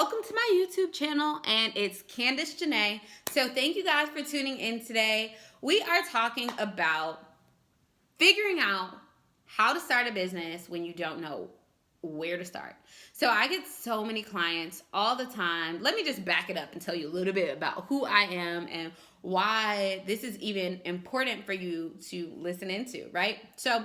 Welcome to my YouTube channel, and it's Candace Junée. So thank you guys for tuning in today. We are talking about figuring out how to start a business when you don't know where to start. So I get so many clients all the time. Let me just back it up and tell you a little bit about who I am and why this is even important for you to listen into, right? So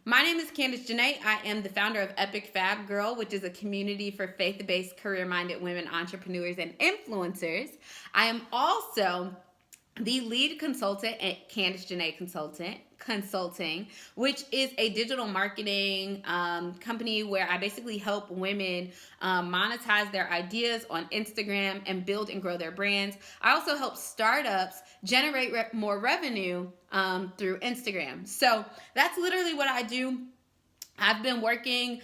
my name is Candace Junée. I am the founder of Epic Fab Girl, which is a community for faith-based, career-minded women entrepreneurs and influencers. I am also the lead consultant at Candace Junée Consulting, which is a digital marketing company where I basically help women monetize their ideas on Instagram and build and grow their brands. I also help startups generate more revenue through Instagram. So that's literally what I do. I've been working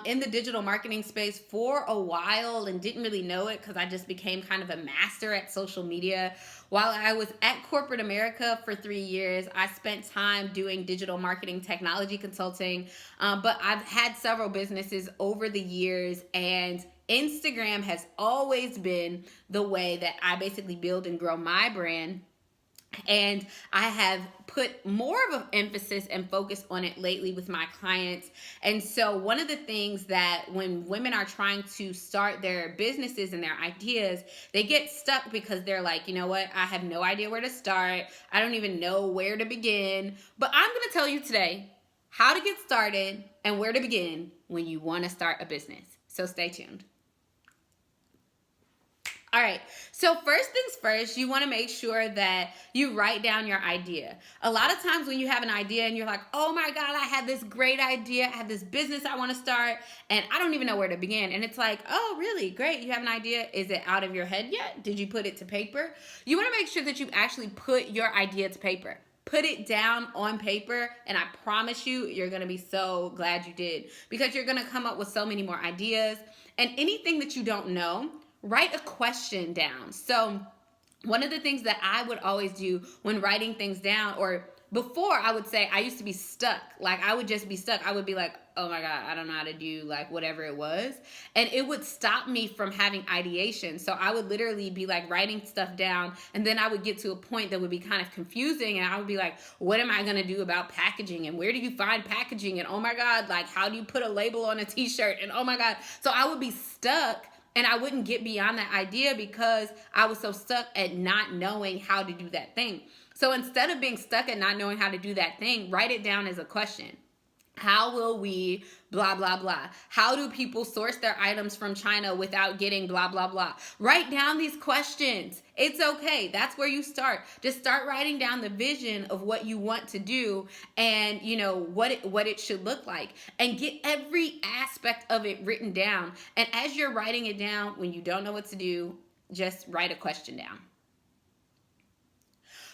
in the digital marketing space for a while and didn't really know it because I just became kind of a master at social media. While I was at corporate America for 3 years, I spent time doing digital marketing technology consulting, but I've had several businesses over the years, and Instagram has always been the way that I basically build and grow my brand. And I have put more of an emphasis and focus on it lately with my clients. And so one of the things that when women are trying to start their businesses and their ideas, they get stuck because they're like, you know what? I have no idea where to start. I don't even know where to begin. But I'm going to tell you today how to get started and where to begin when you want to start a business. So stay tuned. All right, so first things first, you want to make sure that you write down your idea. A lot of times when you have an idea and you're like, oh my God, I had this great idea. I have this business I want to start and I don't even know where to begin. And it's like, oh, really? Great. You have an idea. Is it out of your head yet? Did you put it to paper? You want to make sure that you actually put your idea to paper. Put it down on paper, and I promise you, you're going to be so glad you did, because you're going to come up with so many more ideas. And anything that you don't know, write a question down. So one of the things that I would always do when writing things down, or before, I would say I used to be stuck. Like I would just be stuck. I would be like, oh my God, I don't know how to do like whatever it was. And it would stop me from having ideation. So I would literally be like writing stuff down, and then I would get to a point that would be kind of confusing, and I would be like, what am I going to do about packaging? And where do you find packaging? And oh my God, like how do you put a label on a t-shirt? And oh my God. So I would be stuck. And I wouldn't get beyond that idea because I was so stuck at not knowing how to do that thing. So instead of being stuck at not knowing how to do that thing, write it down as a question. How will we blah, blah, blah? How do people source their items from China without getting blah, blah, blah? Write down these questions. It's okay. That's where you start. Just start writing down the vision of what you want to do and, you know, what it should look like, and get every aspect of it written down. And as you're writing it down, when you don't know what to do, just write a question down.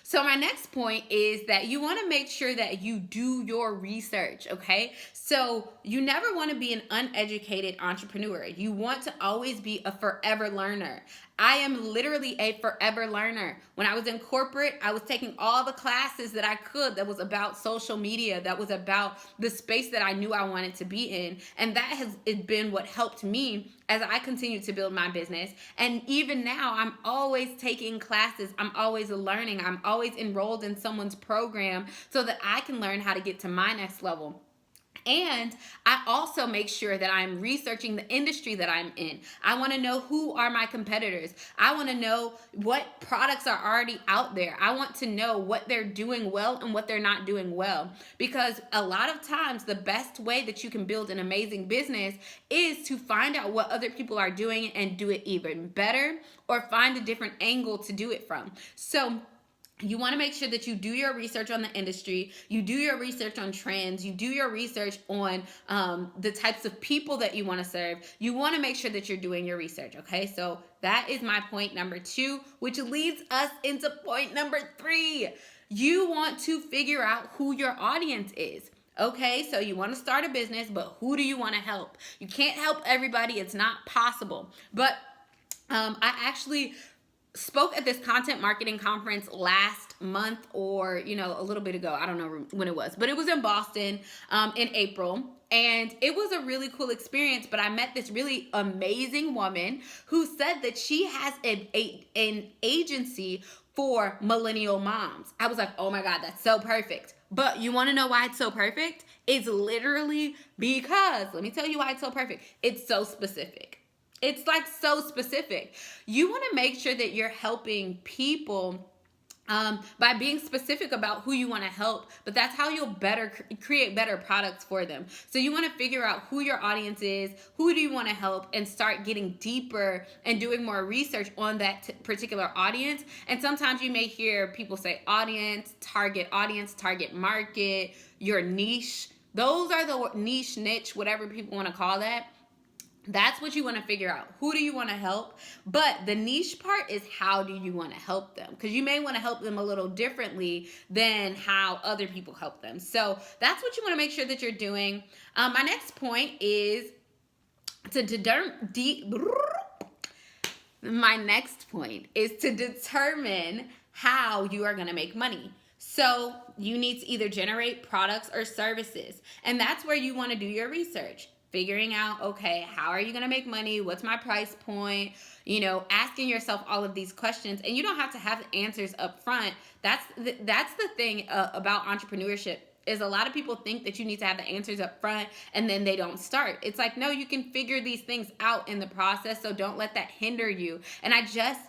So my next point is that you want to make sure that you do your research, okay? So you never want to be an uneducated entrepreneur. You want to always be a forever learner. I am literally a forever learner. When I was in corporate, I was taking all the classes that I could that was about social media, that was about the space that I knew I wanted to be in. And that has been what helped me as I continue to build my business. And even now, I'm always taking classes. I'm always learning. I'm always enrolled in someone's program so that I can learn how to get to my next level. And I also make sure that I'm researching the industry that I'm in. I want to know who are my competitors. I want to know what products are already out there. I want to know what they're doing well and what they're not doing well. Because a lot of times the best way that you can build an amazing business is to find out what other people are doing and do it even better, or find a different angle to do it from. So you want to make sure that you do your research on the industry, you do your research on trends, you do your research on the types of people that you want to serve. You want to make sure that you're doing your research, okay? So that is my point number 2, which leads us into point number 3. You want to figure out who your audience is. Okay, so you want to start a business, but who do you want to help? You can't help everybody. It's not possible. But I actually spoke at this content marketing conference last month, or a little bit ago. I don't know when it was, but it was in Boston in April, and it was a really cool experience. But I met this really amazing woman who said that she has an agency for millennial moms. I was like, oh my God, that's so perfect. But you want to know why it's so perfect? It's literally because, let me tell you why it's so perfect. It's so specific. It's like so specific. You want to make sure that you're helping people by being specific about who you want to help, but that's how you'll better create better products for them. So you want to figure out who your audience is, who do you want to help, and start getting deeper and doing more research on that particular audience. And sometimes you may hear people say audience, target market, your niche. Those are the niche, whatever people want to call that. That's what you want to figure out. Who do you want to help? But the niche part is, how do you want to help them? Because you may want to help them a little differently than how other people help them. So that's what you want to make sure that you're doing. My next point is to determine how you are going to make money. So you need to either generate products or services. And that's where you want to do your research. Figuring out, okay, how are you going to make money? What's my price point? Asking yourself all of these questions. And you don't have to have the answers up front. That's the thing about entrepreneurship, is a lot of people think that you need to have the answers up front and then they don't start. It's like, no, you can figure these things out in the process. So don't let that hinder you. And I just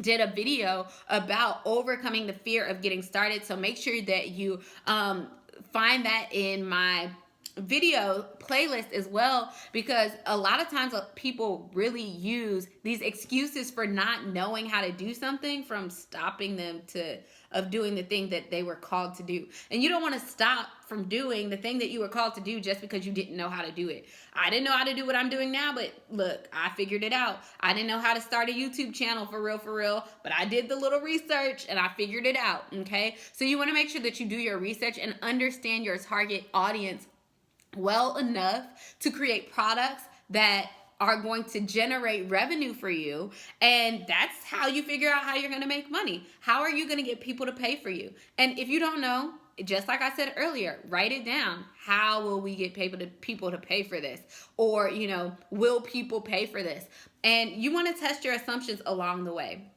did a video about overcoming the fear of getting started. So make sure that you find that in my video playlist as well, because a lot of times people really use these excuses for not knowing how to do something from stopping them of doing the thing that they were called to do. And you don't want to stop from doing the thing that you were called to do just because you didn't know how to do it. I didn't know how to do what I'm doing now, but look, I figured it out. I didn't know how to start a YouTube channel for real, but I did the little research and I figured it out, okay? So you want to make sure that you do your research and understand your target audience well enough to create products that are going to generate revenue for you. And that's how you figure out how you're going to make money. How are you going to get people to pay for you? And if you don't know, just like I said earlier, write it down. How will we get people to pay for this? Or, will people pay for this? And you want to test your assumptions along the way.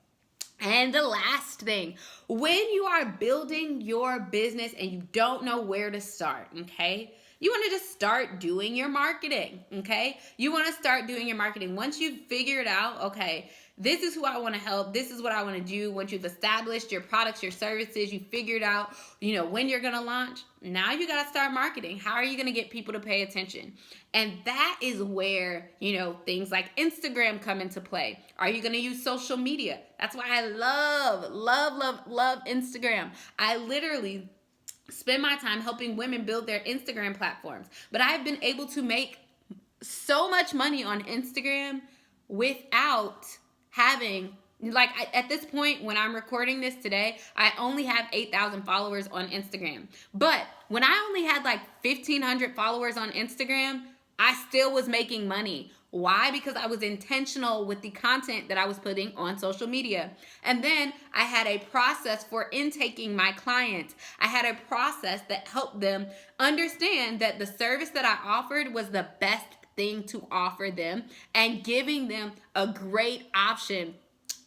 And the last thing, when you are building your business and you don't know where to start, okay? You want to just start doing your marketing, okay? You want to start doing your marketing. Once you've figured out, okay, this is who I want to help, this is what I want to do. Once you've established your products, your services, you figured out, when you're going to launch, now you got to start marketing. How are you going to get people to pay attention? And that is where, things like Instagram come into play. Are you going to use social media? That's why I love Instagram. I literally spend my time helping women build their Instagram platforms. But I've been able to make so much money on Instagram without having, at this point, when I'm recording this today, I only have 8,000 followers on Instagram. But when I only had 1,500 followers on Instagram, I still was making money. Why? Because I was intentional with the content that I was putting on social media. And then I had a process for intaking my clients. I had a process that helped them understand that the service that I offered was the best thing to offer them, and giving them a great option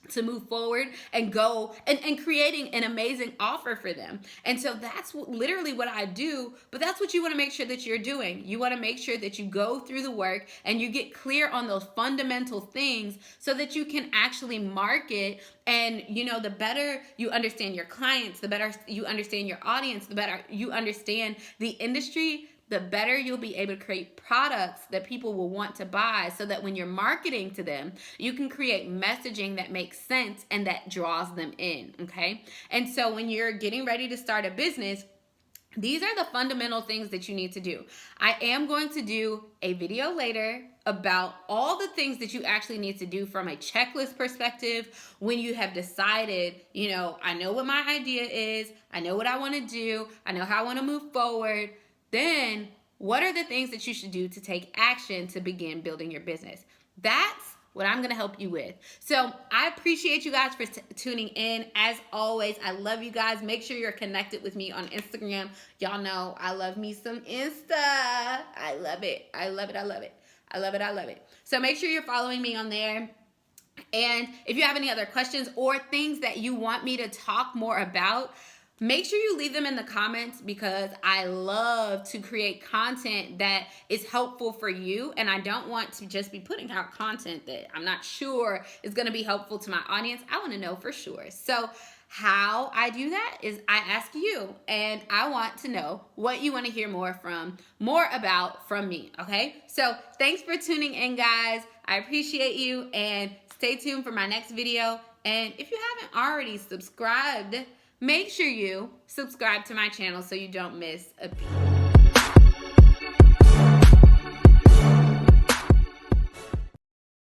to move forward and go and creating an amazing offer for them. And so that's literally what I do, but that's what you want to make sure that you're doing. You want to make sure that you go through the work and you get clear on those fundamental things so that you can actually market. And the better you understand your clients, the better you understand your audience, the better you understand the industry, the better you'll be able to create products that people will want to buy, so that when you're marketing to them, you can create messaging that makes sense and that draws them in, okay? And so when you're getting ready to start a business, these are the fundamental things that you need to do. I am going to do a video later about all the things that you actually need to do from a checklist perspective when you have decided, I know what my idea is, I know what I want to do, I know how I want to move forward. Then what are the things that you should do to take action to begin building your business? That's what I'm going to help you with. So I appreciate you guys for tuning in. As always, I love you guys. Make sure you're connected with me on Instagram. Y'all know I love me some Insta. I love it. I love it. I love it. I love it. I love it. So make sure you're following me on there. And if you have any other questions or things that you want me to talk more about, make sure you leave them in the comments, because I love to create content that is helpful for you. And I don't want to just be putting out content that I'm not sure is going to be helpful to my audience. I want to know for sure. So how I do that is I ask you, and I want to know what you want to hear more about from me. Okay. So thanks for tuning in, guys. I appreciate you, and stay tuned for my next video. And if you haven't already subscribed, make sure you subscribe to my channel so you don't miss a beat.